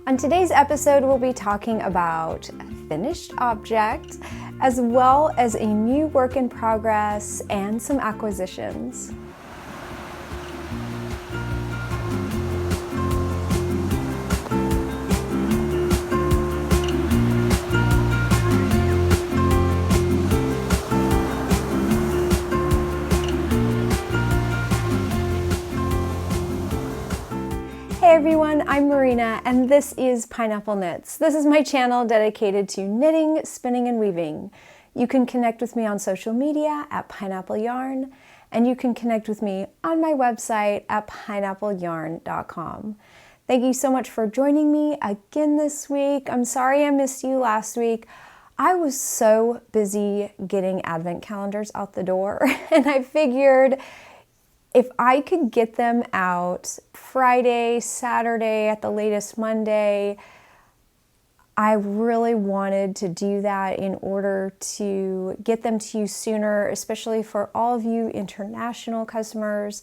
On today's episode, we'll be talking about a finished object, as well as a new work in progress and some acquisitions. Hey everyone, I'm Marina and this is Pineapple Knits. This is my channel dedicated to knitting, spinning, and weaving. You can connect with me on social media at Pineapple Yarn, and you can connect with me on my website at pineappleyarn.com. Thank you so much for joining me again this week. I'm sorry I missed you last week. I was so busy getting advent calendars out the door and I figured if I could get them out Friday, Saturday, at the latest Monday, I really wanted to do that in order to get them to you sooner, especially for all of you international customers.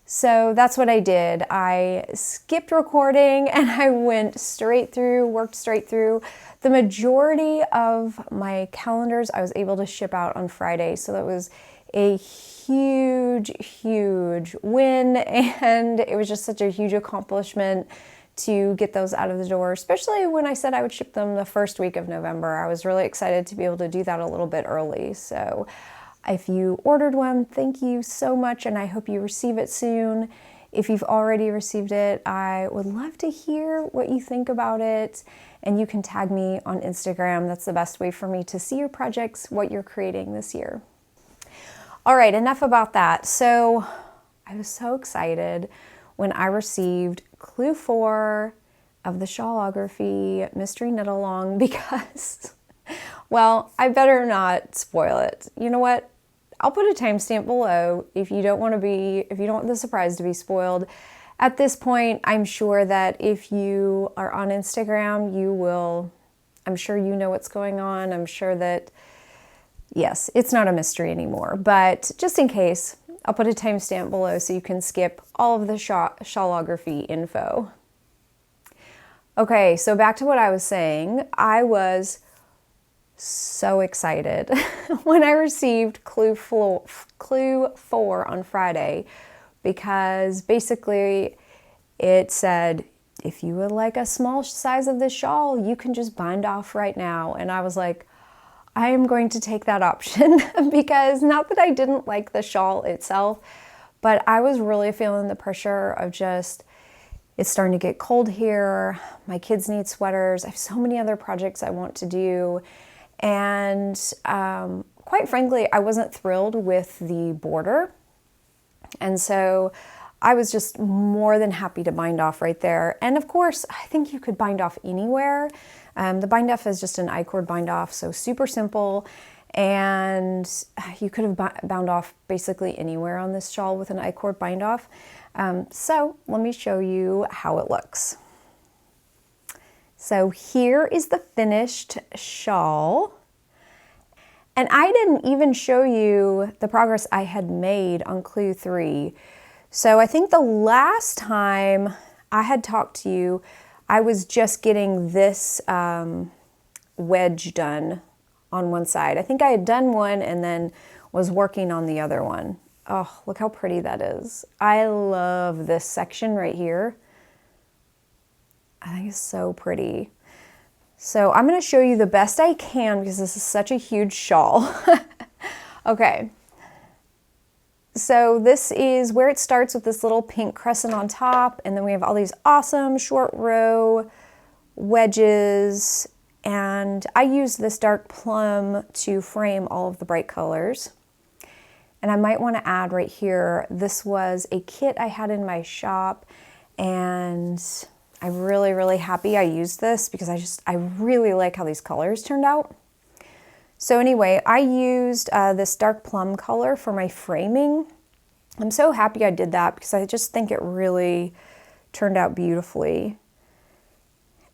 So that's what I did. I skipped recording and I went straight through, worked straight through. The majority of my calendars I was able to ship out on Friday, so that was a huge win, and it was just such a huge accomplishment to get those out of the door, especially when I said I would ship them the first week of November. I was really excited to be able to do that a little bit early. So if you ordered one, thank you so much, and I hope you receive it soon. If you've already received it, I would love to hear what you think about it, and you can tag me on Instagram. That's the best way for me to see your projects, what you're creating this year. All right, enough about that. So I was so excited when I received Clue 4 of the Shawlography Mystery Knit Along because, well, I better not spoil it. You know what? I'll put a timestamp below if you don't want the surprise to be spoiled. At this point, I'm sure that if you are on Instagram, I'm sure you know what's going on. I'm sure that yes, it's not a mystery anymore, but just in case, I'll put a timestamp below so you can skip all of the Shawlography info. Okay, so back to what I was saying. I was so excited when I received Clue 4 on Friday, because basically it said, if you would like a small size of this shawl, you can just bind off right now. And I was like, I am going to take that option because not that I didn't like the shawl itself, but I was really feeling the pressure of just, it's starting to get cold here. My kids need sweaters. I have so many other projects I want to do. And quite frankly, I wasn't thrilled with the border. And so I was just more than happy to bind off right there. And of course, I think you could bind off anywhere. The bind off is just an I-cord bind off, so super simple. And you could have bound off basically anywhere on this shawl with an I-cord bind off. So let me show you how it looks. So here is the finished shawl. And I didn't even show you the progress I had made on Clue 3. So I think the last time I had talked to you, I was just getting this wedge done on one side. I think I had done one and then was working on the other one. Oh, look how pretty that is. I love this section right here. I think it's so pretty. So I'm going to show you the best I can because this is such a huge shawl. Okay. So this is where it starts with this little pink crescent on top, and then we have all these awesome short row wedges, and I used this dark plum to frame all of the bright colors. And I might want to add right here, this was a kit I had in my shop, and I'm really happy I used this because I really like how these colors turned out. So anyway, I used this dark plum color for my framing. I'm so happy I did that because I just think it really turned out beautifully.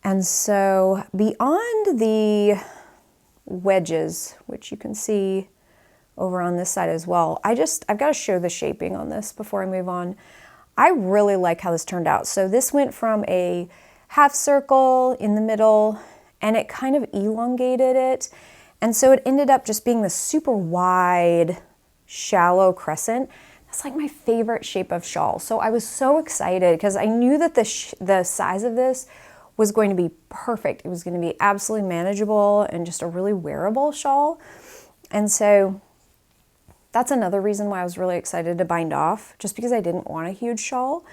And so beyond the wedges, which you can see over on this side as well, I've got to show the shaping on this before I move on. I really like how this turned out. So this went from a half circle in the middle, and it kind of elongated it. And so it ended up just being this super wide, shallow crescent. That's like my favorite shape of shawl. So I was so excited because I knew that the size of this was going to be perfect. It was going to be absolutely manageable and just a really wearable shawl. And so that's another reason why I was really excited to bind off, just because I didn't want a huge shawl.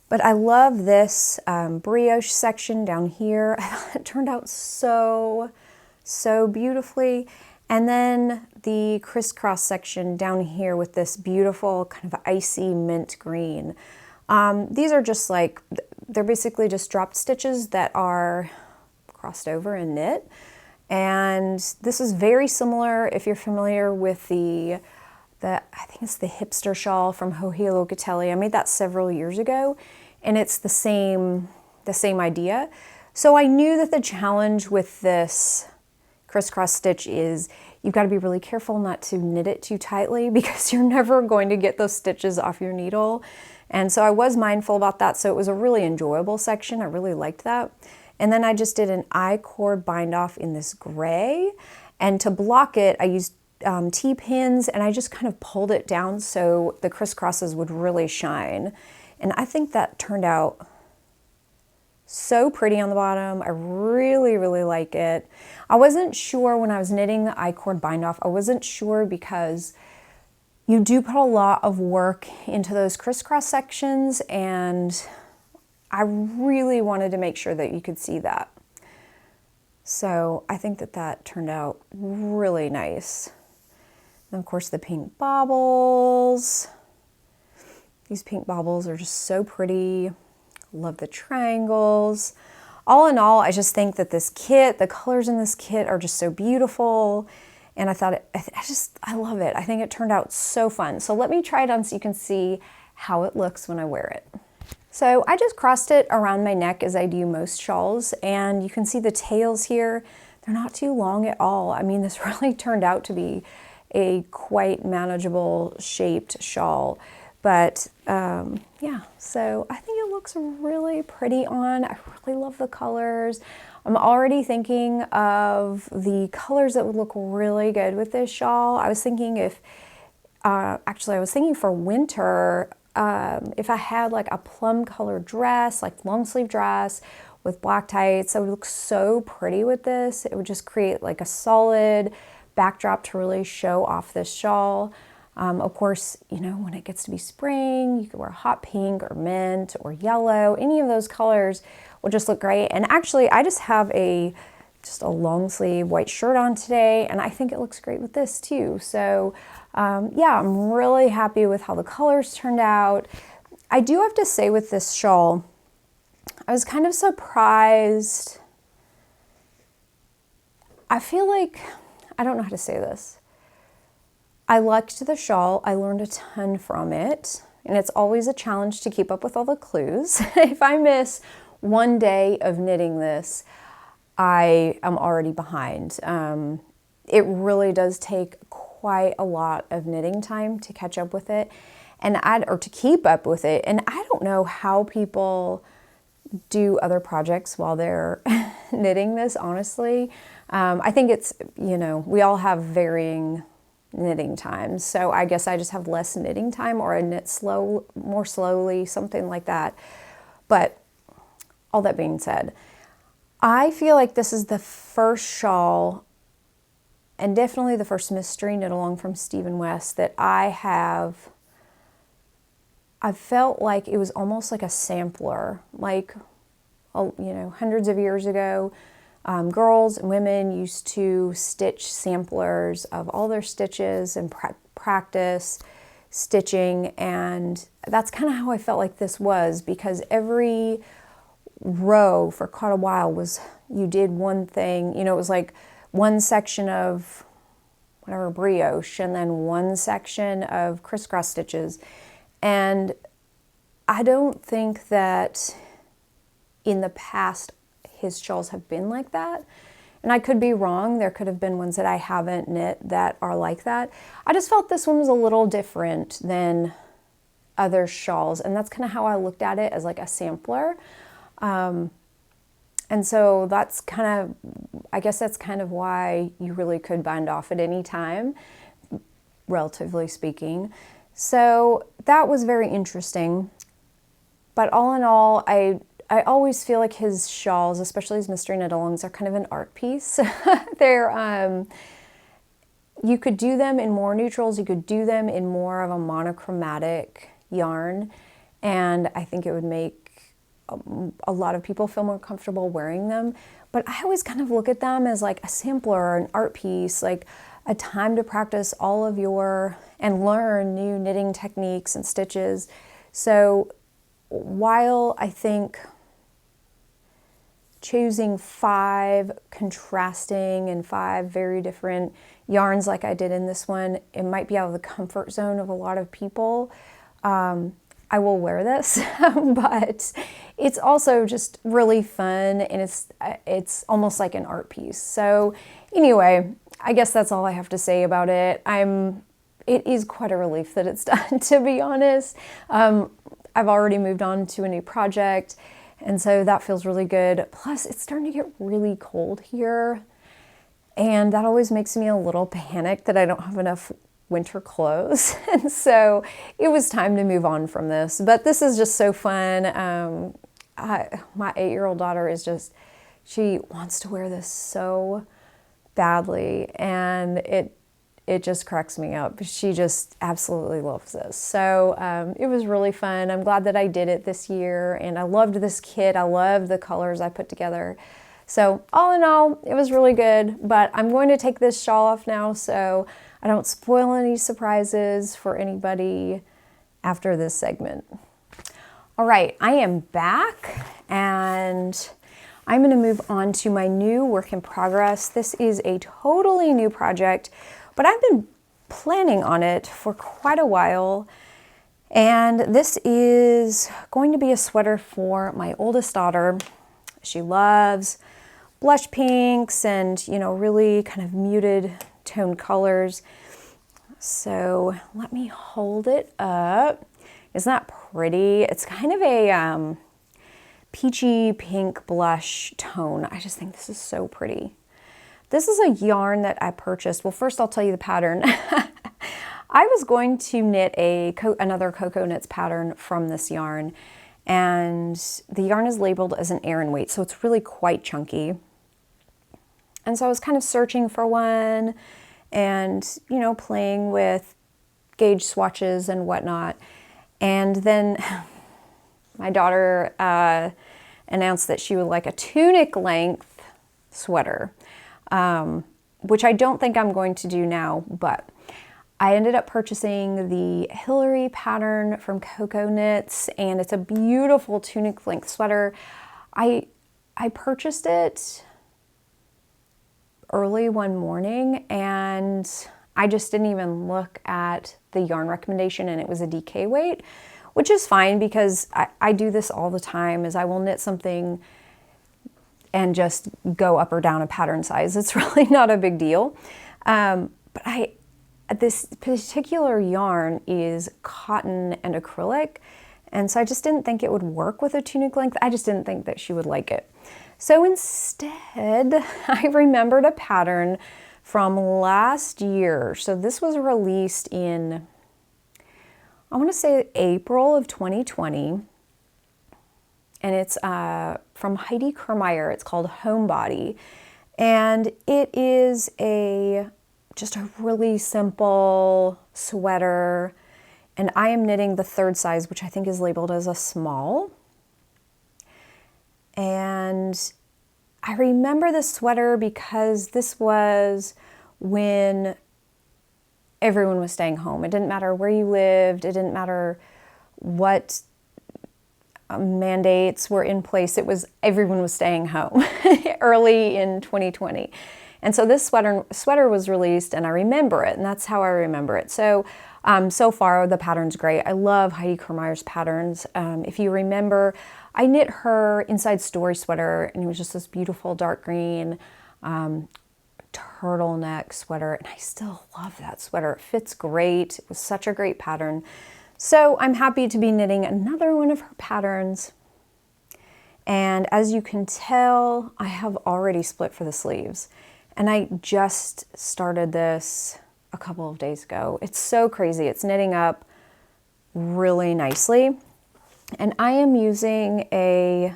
But I love this brioche section down here. It turned out so beautifully. And then the crisscross section down here with this beautiful kind of icy mint green. These are just like, they're basically just dropped stitches that are crossed over and knit. And this is very similar if you're familiar with the I think it's the hipster shawl from Whoville. I made that several years ago, and it's the same idea. So I knew that the challenge with this crisscross stitch is you've got to be really careful not to knit it too tightly because you're never going to get those stitches off your needle. And so I was mindful about that. So it was a really enjoyable section. I really liked that. And then I just did an I-cord bind off in this gray. And to block it, I used T-pins, and I just kind of pulled it down so the crisscrosses would really shine. And I think that turned out so pretty on the bottom. I really like it. I wasn't sure when I was knitting the I-cord bind off, I wasn't sure because you do put a lot of work into those crisscross sections, and I really wanted to make sure that you could see that. So I think that turned out really nice. And of course the pink baubles. These pink baubles are just so pretty. Love the triangles. All in all, I just think that this kit, the colors in this kit are just so beautiful. And I thought, I love it. I think it turned out so fun. So let me try it on so you can see how it looks when I wear it. So I just crossed it around my neck as I do most shawls. And you can see the tails here. They're not too long at all. I mean, this really turned out to be a quite manageable shaped shawl. But yeah, so I think it looks really pretty on. I really love the colors. I'm already thinking of the colors that would look really good with this shawl. I was thinking actually I was thinking for winter, if I had like a plum colored dress, like long sleeve dress with black tights, that would look so pretty with this. It would just create like a solid backdrop to really show off this shawl. Of course, you know, when it gets to be spring, you could wear hot pink or mint or yellow. Any of those colors will just look great. And actually, I just have just a long sleeve white shirt on today, and I think it looks great with this too. So yeah, I'm really happy with how the colors turned out. I do have to say with this shawl, I was kind of surprised. I feel like, I don't know how to say this. I liked the shawl. I learned a ton from it, and it's always a challenge to keep up with all the clues. If I miss one day of knitting this, I am already behind. It really does take quite a lot of knitting time to catch up with it, or to keep up with it. And I don't know how people do other projects while they're knitting this, honestly. I think it's, you know, we all have varying knitting times. So I guess I just have less knitting time, or I knit more slowly, something like that. But all that being said, I feel like this is the first shawl, and definitely the first mystery knit along from Stephen West, that I felt like it was almost like a sampler, like, you know, hundreds of years ago, girls and women used to stitch samplers of all their stitches and practice stitching, and that's kind of how I felt like this was, because every row for quite a while was, you did one thing, you know, it was like one section of whatever brioche and then one section of crisscross stitches. And I don't think that in the past his shawls have been like that. And I could be wrong. There could have been ones that I haven't knit that are like that. I just felt this one was a little different than other shawls. And that's kind of how I looked at it, as like a sampler. And so that's kind of, I guess that's kind of why you really could bind off at any time, relatively speaking. So that was very interesting. But all in all, I always feel like his shawls, especially his mystery knit-alongs, are kind of an art piece. They're, you could do them in more neutrals, you could do them in more of a monochromatic yarn, and I think it would make a lot of people feel more comfortable wearing them. But I always kind of look at them as like a sampler or an art piece, like a time to practice all of your and learn new knitting techniques and stitches. So while I think choosing 5 contrasting and 5 very different yarns like I did in this one, it might be out of the comfort zone of a lot of people. I will wear this, but it's also just really fun, and it's almost like an art piece. So anyway, I guess that's all I have to say about it. It is quite a relief that it's done, to be honest. I've already moved on to a new project, and so that feels really good. Plus, it's starting to get really cold here, and that always makes me a little panicked that I don't have enough winter clothes. And so it was time to move on from this. But this is just so fun. My 8-year-old daughter is just, she wants to wear this so badly, and it just cracks me up. She just absolutely loves this. So it was really fun. I'm glad that I did it this year, and I loved this kit. I loved the colors I put together. So all in all, it was really good, but I'm going to take this shawl off now so I don't spoil any surprises for anybody after this segment. All right, I am back, and I'm going to move on to my new work in progress. This is a totally new project, but I've been planning on it for quite a while. And this is going to be a sweater for my oldest daughter. She loves blush pinks and, you know, really kind of muted tone colors. So let me hold it up. Isn't that pretty? It's kind of a peachy pink blush tone. I just think this is so pretty. This is a yarn that I purchased. Well, first I'll tell you the pattern. I was going to knit another Cocoknits pattern from this yarn, and the yarn is labeled as an Aran weight, so it's really quite chunky. And so I was kind of searching for one and, you know, playing with gauge swatches and whatnot. And then my daughter announced that she would like a tunic length sweater, which I don't think I'm going to do now, but I ended up purchasing the Hillary pattern from Cocoknits, and it's a beautiful tunic length sweater. I purchased it early one morning, and I just didn't even look at the yarn recommendation, and it was a DK weight, which is fine because I do this all the time, is I will knit something and just go up or down a pattern size. It's really not a big deal. But this particular yarn is cotton and acrylic, and so I just didn't think it would work with a tunic length. I just didn't think that she would like it. So instead, I remembered a pattern from last year. So this was released in, I want to say April of 2020. And it's from Heidi Kirrmaier. It's called Homebody. And it is just a really simple sweater. And I am knitting the 3rd size, which I think is labeled as a small. And I remember this sweater because this was when everyone was staying home. It didn't matter where you lived. It didn't matter what mandates were in place. Everyone was staying home early in 2020. And so this sweater was released, and I remember it, and that's how I remember it. So so far the pattern's great. I love Heidi Kirrmaier's patterns. If you remember, I knit her Inside Story sweater, and it was just this beautiful dark green turtleneck sweater, and I still love that sweater. It fits great. It was such a great pattern. So I'm happy to be knitting another one of her patterns. And as you can tell, I have already split for the sleeves. And I just started this a couple of days ago. It's so crazy. It's knitting up really nicely. And I am using a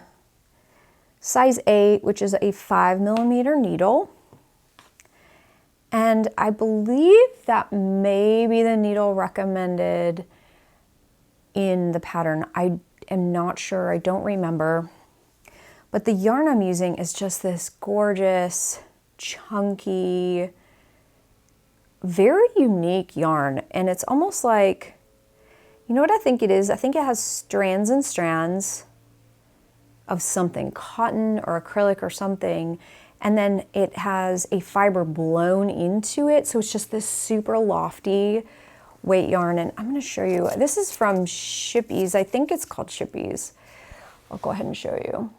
size 8, which is a 5mm needle. And I believe that may be the needle recommended in the pattern. I am not sure, I don't remember. But the yarn I'm using is just this gorgeous, chunky, very unique yarn. And it's almost like, you know what I think it is? I think it has strands and strands of something, cotton or acrylic or something. And then it has a fiber blown into it. So it's just this super lofty weight yarn. And I'm going to show you. This is from Scheepjes. I think it's called Scheepjes. I'll go ahead and show you.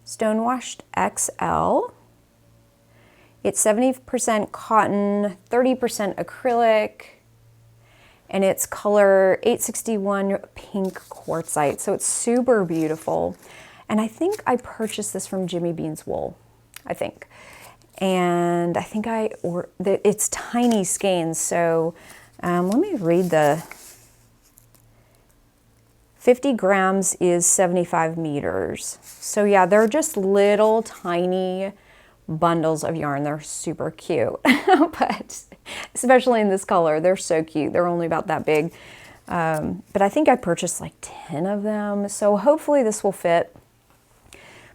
Stonewashed XL. It's 70% cotton, 30% acrylic. And it's color 861 pink quartzite. So it's super beautiful. And I think I purchased this from Jimmy Bean's Wool. I think. And I think it's tiny skeins. So let me read the 50 grams is 75 meters. So yeah, they're just little tiny bundles of yarn. They're super cute, but especially in this color, they're so cute. They're only about that big. But I think I purchased like 10 of them. So hopefully this will fit.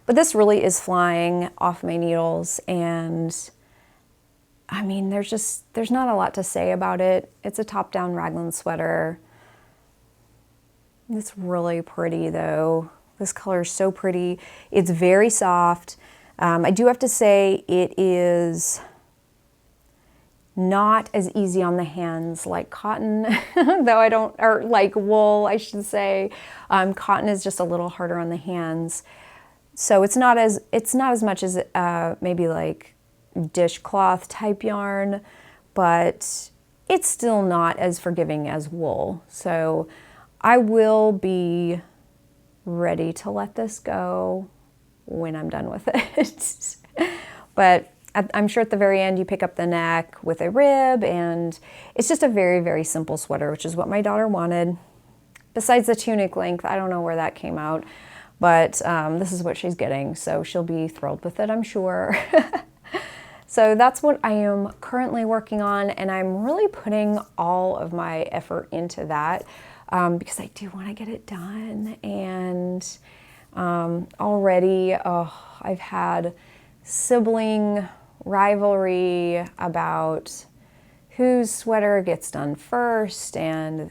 But this really is flying off my needles, and I mean, there's not a lot to say about it. It's a top-down raglan sweater. It's really pretty though. This color is so pretty. It's very soft. I do have to say it is not as easy on the hands like cotton, though I don't, or like wool, I should say. Cotton is just a little harder on the hands. So it's not as much as maybe like dishcloth type yarn, but it's still not as forgiving as wool. So I will be ready to let this go when I'm done with it. But I'm sure at the very end you pick up the neck with a rib, and it's just a very, very simple sweater, which is what my daughter wanted. Besides the tunic length, I don't know where that came out. But this is what she's getting, so she'll be thrilled with it, I'm sure. So that's what I am currently working on, and I'm really putting all of my effort into that because I do want to get it done. And already I've had sibling rivalry about whose sweater gets done first, and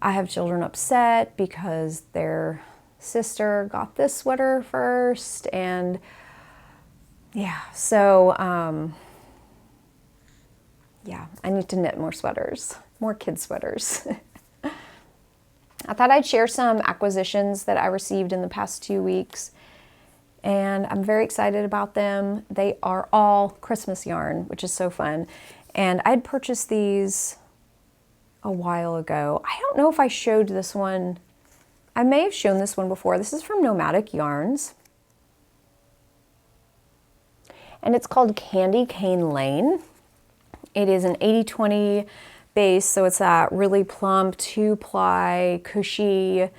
I have children upset because their sister got this sweater first. And yeah, so yeah, I need to knit more sweaters, more kid sweaters. I thought I'd share some acquisitions that I received in the past 2 weeks, and I'm very excited about them. They are all Christmas yarn, which is so fun. And I'd purchased these a while ago. I don't know if I showed this one. I may have shown this one before. This is from Nomadic Yarns. And it's called Candy Cane Lane. It is an 80-20 base, so it's that really plump, 2-ply, cushy,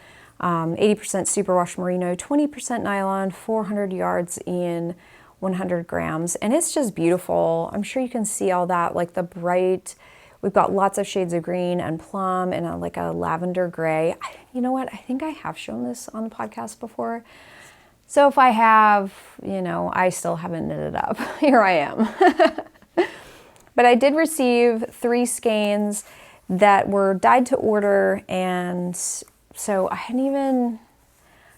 80% superwash merino, 20% nylon, 400 yards in 100 grams. And it's just beautiful. I'm sure you can see all that, like the bright. We've got lots of shades of green and plum and like a lavender gray. You know what? I think I have shown this on the podcast before. So if I have, you know, I still haven't knit it up. Here I am. But I did receive 3 skeins that were dyed to order, and so I hadn't even,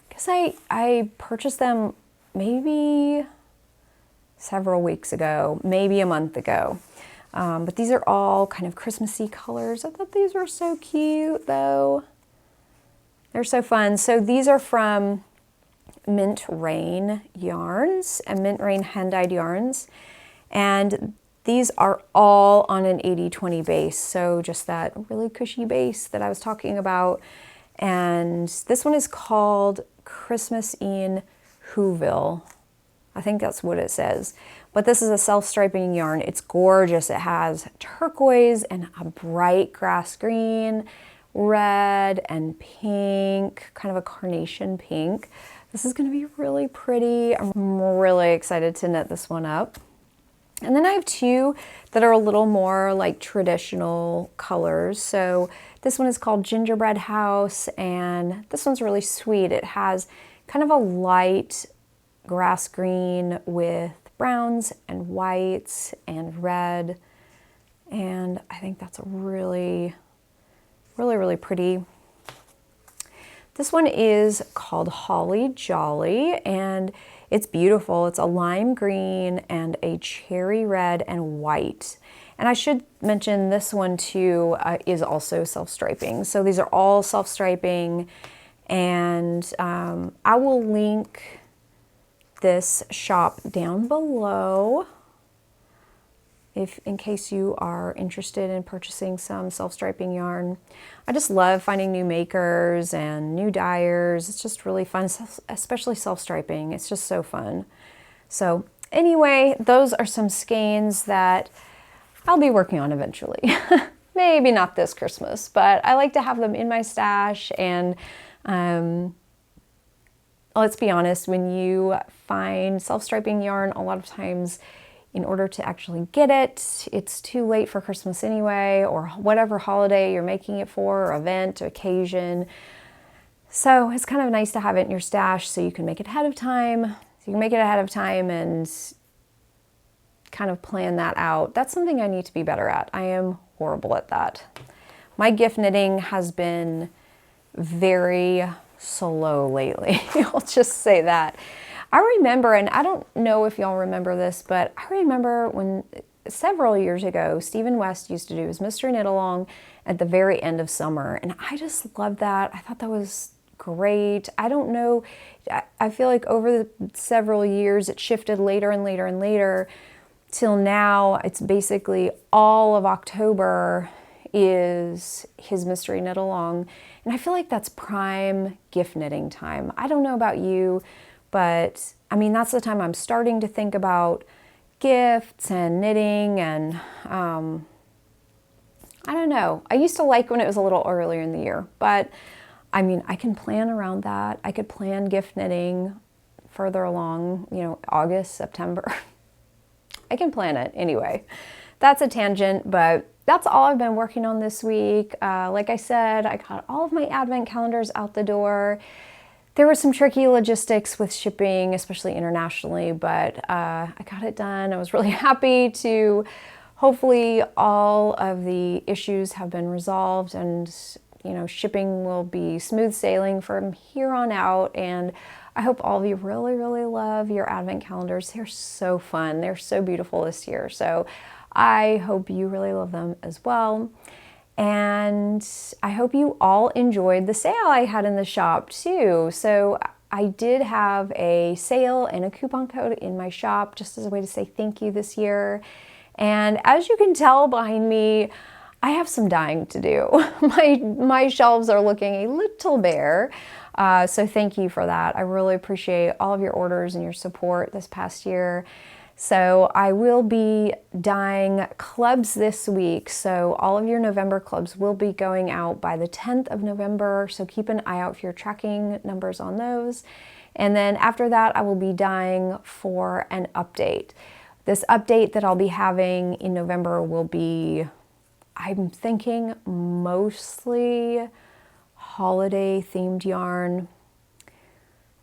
I guess I purchased them maybe several weeks ago, maybe a month ago. But these are all kind of Christmassy colors. I thought these were so cute though. They're so fun. So these are from Mint Rain Yarns and Mint Rain hand-dyed yarns. And these are all on an 80-20 base. So just that really cushy base that I was talking about. And this one is called Christmas in Whoville. I think that's what it says. But this is a self-striping yarn. It's gorgeous. It has turquoise and a bright grass green, red and pink, kind of a carnation pink. This is going to be really pretty. I'm really excited to knit this one up. And then I have two that are a little more like traditional colors. So this one is called Gingerbread House, and this one's really sweet. It has kind of a light grass green with browns and whites and red. And I think that's a really pretty. This one is called Holly Jolly, and it's beautiful. It's a lime green and a cherry red and white. And I should mention this one too is also self-striping. So these are all self-striping, and I will link this shop down below in case you are interested in purchasing some self-striping yarn. I just love finding new makers and new dyers. It's just really fun, especially self-striping. It's just so fun. So anyway, those are some skeins that I'll be working on eventually. Maybe not this Christmas, but I like to have them in my stash. And let's be honest, when you find self-striping yarn, a lot of times in order to actually get it, it's too late for Christmas anyway, or whatever holiday you're making it for, or event, or occasion. So it's kind of nice to have it in your stash so you can make it ahead of time. So you can make it ahead of time and kind of plan that out. That's something I need to be better at. I am horrible at that. My gift knitting has been very slow lately. I'll just say that. I remember, and I don't know if y'all remember this, but I remember when several years ago, Stephen West used to do his Mystery Knit Along at the very end of summer. And I just loved that. I thought that was great. I don't know. I feel like over the several years, it shifted later and later and later till now. It's basically all of October is his Mystery Knit Along. And I feel like that's prime gift knitting time. I don't know about you, but I mean, that's the time I'm starting to think about gifts and knitting, and I don't know. I used to like when it was a little earlier in the year, but I mean, I can plan around that. I could plan gift knitting further along, you know, August, September. I can plan it anyway. That's a tangent, but that's all I've been working on this week. Like I said, I got all of my advent calendars out the door. There were some tricky logistics with shipping, especially internationally, but I got it done. I was really happy to, hopefully all of the issues have been resolved, and you know, shipping will be smooth sailing from here on out. And I hope all of you really, really love your advent calendars. They're so fun. They're so beautiful this year. So I hope you really love them as well. And I hope you all enjoyed the sale I had in the shop too. So I did have a sale and a coupon code in my shop just as a way to say thank you this year. And as you can tell behind me, I have some dyeing to do. My shelves are looking a little bare. So thank you for that. I really appreciate all of your orders and your support this past year. So I will be dyeing clubs this week. So all of your November clubs will be going out by the 10th of November. So keep an eye out for your tracking numbers on those. And then after that, I will be dyeing for an update. This update that I'll be having in November will be, I'm thinking, mostly holiday themed yarn,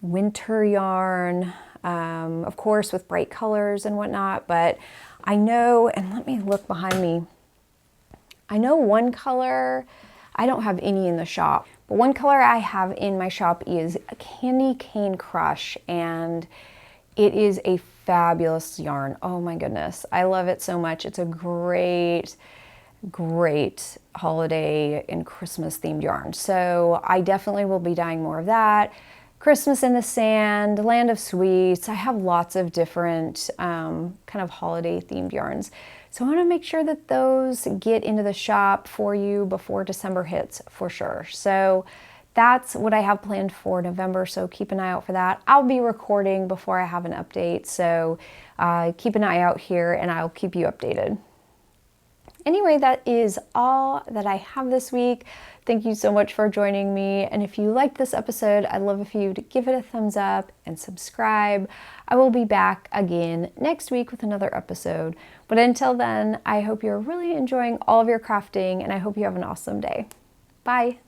winter yarn, of course with bright colors and whatnot, but I know, and let me look behind me, I know one color, I don't have any in the shop, but one color I have in my shop is a Candy Cane Crush, and it is a fabulous yarn. Oh my goodness, I love it so much. It's a great holiday and Christmas themed yarn. So I definitely will be dyeing more of that. Christmas in the Sand, Land of Sweets. I have lots of different kind of holiday themed yarns. So I want to make sure that those get into the shop for you before December hits for sure. So that's what I have planned for November, so keep an eye out for that. I'll be recording before I have an update, so keep an eye out here and I'll keep you updated. Anyway, that is all that I have this week. Thank you so much for joining me. And if you liked this episode, I'd love for you to give it a thumbs up and subscribe. I will be back again next week with another episode. But until then, I hope you're really enjoying all of your crafting and I hope you have an awesome day. Bye.